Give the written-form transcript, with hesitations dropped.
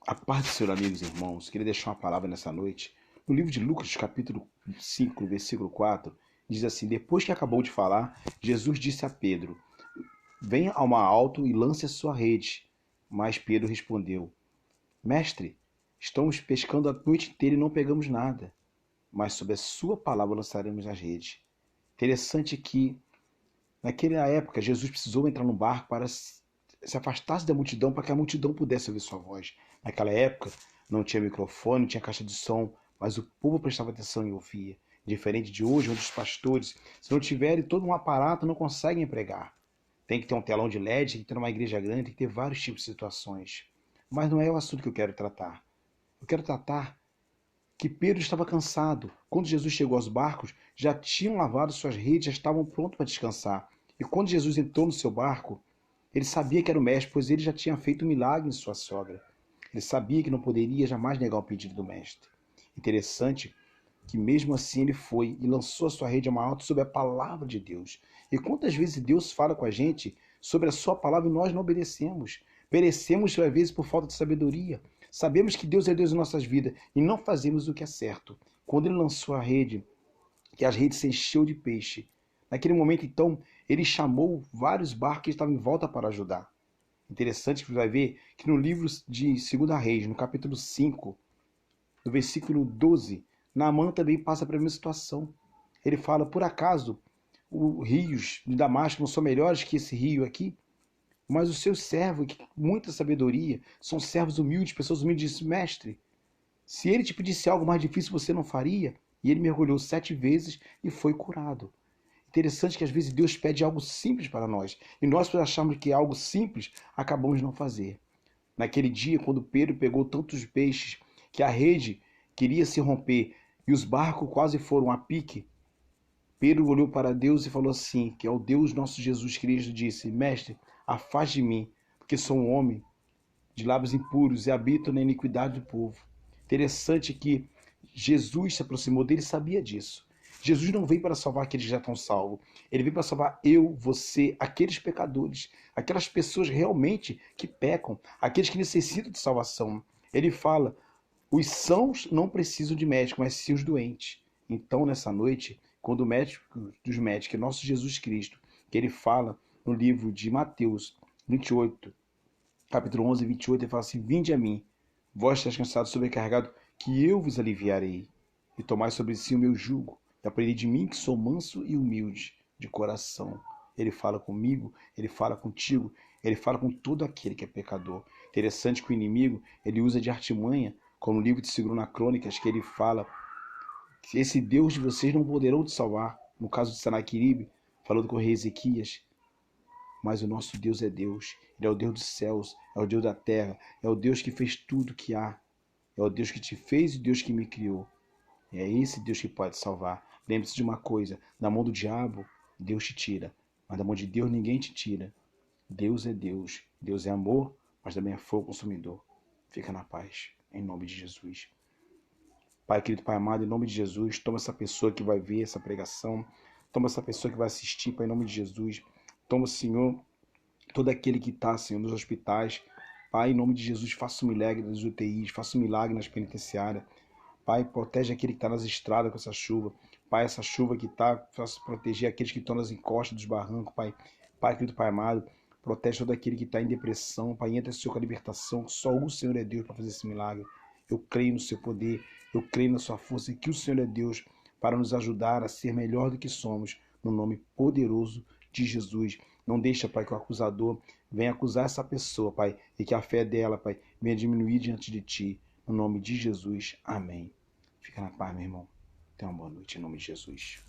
A paz do Senhor, amigos e irmãos, queria deixar uma palavra nessa noite. No livro de Lucas, capítulo 5, versículo 4, diz assim: Depois que acabou de falar, Jesus disse a Pedro: Venha ao mar alto e lance a sua rede. Mas Pedro respondeu: Mestre, estamos pescando a noite inteira e não pegamos nada. Mas sob a sua palavra lançaremos as redes. Interessante que, naquela época, Jesus precisou entrar no barco para se afastasse da multidão, para que a multidão pudesse ouvir sua voz. Naquela época, não tinha microfone, não tinha caixa de som, mas o povo prestava atenção e ouvia. Diferente de hoje, onde os pastores, se não tiverem todo um aparato, não conseguem pregar. Tem que ter um telão de LED, tem que ter uma igreja grande, tem que ter vários tipos de situações. Mas não é o assunto que eu quero tratar. Eu quero tratar que Pedro estava cansado. Quando Jesus chegou aos barcos, já tinham lavado suas redes, já estavam prontos para descansar. E quando Jesus entrou no seu barco, ele sabia que era o mestre, pois ele já tinha feito um milagre em sua sogra. Ele sabia que não poderia jamais negar o pedido do mestre. Interessante que mesmo assim ele foi e lançou a sua rede ao mar alto sobre a palavra de Deus. E quantas vezes Deus fala com a gente sobre a sua palavra e nós não obedecemos? Perecemos às vezes por falta de sabedoria. Sabemos que Deus é Deus em nossas vidas e não fazemos o que é certo. Quando ele lançou a rede, que as redes se encheu de peixe. Naquele momento, então, ele chamou vários barcos que estavam em volta para ajudar. Interessante que você vai ver que no livro de 2 Reis, no capítulo 5, no versículo 12, Naamã também passa pela mesma situação. Ele fala: por acaso os rios de Damasco não são melhores que esse rio aqui? Mas os seus servos, que com muita sabedoria, são servos humildes, pessoas humildes, disse: mestre, se ele te pedisse algo mais difícil, você não faria? E ele mergulhou 7 vezes e foi curado. Interessante que às vezes Deus pede algo simples para nós. E nós, por acharmos que é algo simples, acabamos de não fazer. Naquele dia, quando Pedro pegou tantos peixes que a rede queria se romper e os barcos quase foram a pique, Pedro olhou para Deus e falou assim, que é o Deus nosso Jesus Cristo, disse: Mestre, afaste de mim, porque sou um homem de lábios impuros e habito na iniquidade do povo. Interessante que Jesus se aproximou dele e sabia disso. Jesus não veio para salvar aqueles que já estão salvos. Ele veio para salvar eu, você, aqueles pecadores, aquelas pessoas realmente que pecam, aqueles que necessitam de salvação. Ele fala: os sãos não precisam de médico, mas sim os doentes. Então, nessa noite, quando o médico dos médicos, nosso Jesus Cristo, que ele fala no livro de Mateus 28, capítulo 11, 28, ele fala assim: Vinde a mim, vós estáis cansados e sobrecarregados, que eu vos aliviarei. E tomai sobre si o meu jugo, e aprendei de mim, que sou manso e humilde de coração. Ele fala comigo, ele fala contigo, ele fala com todo aquele que é pecador. Interessante que o inimigo, ele usa de artimanha, como no livro de 2 Crônicas, que ele fala que esse Deus de vocês não poderão te salvar. No caso de Sanaqueribe, falando com o rei Ezequias, mas o nosso Deus é Deus. Ele é o Deus dos céus, é o Deus da terra, é o Deus que fez tudo que há. É o Deus que te fez e o Deus que me criou. É esse Deus que pode salvar. Lembre-se de uma coisa: da mão do diabo, Deus te tira, mas da mão de Deus ninguém te tira. Deus é Deus. Deus é amor, mas também é fogo consumidor. Fica na paz, em nome de Jesus. Pai querido, Pai amado, em nome de Jesus, toma essa pessoa que vai ver essa pregação, toma essa pessoa que vai assistir, Pai, em nome de Jesus. Toma, Senhor, todo aquele que está, Senhor, nos hospitais. Pai, em nome de Jesus, faça um milagre nas UTIs, faça um milagre nas penitenciárias. Pai, protege aquele que está nas estradas com essa chuva. Pai, essa chuva que está, faça proteger aqueles que estão nas encostas dos barrancos, Pai. Pai, querido Pai amado, protege todo aquele que está em depressão. Pai, entra, Senhor, com a libertação. Só o Senhor é Deus para fazer esse milagre. Eu creio no seu poder, eu creio na sua força e que o Senhor é Deus para nos ajudar a ser melhor do que somos, no nome poderoso de Jesus. Não deixa, Pai, que o acusador venha acusar essa pessoa, Pai, e que a fé dela, Pai, venha diminuir diante de Ti. No nome de Jesus. Amém. Fica na paz, meu irmão. Tenha uma boa noite em nome de Jesus.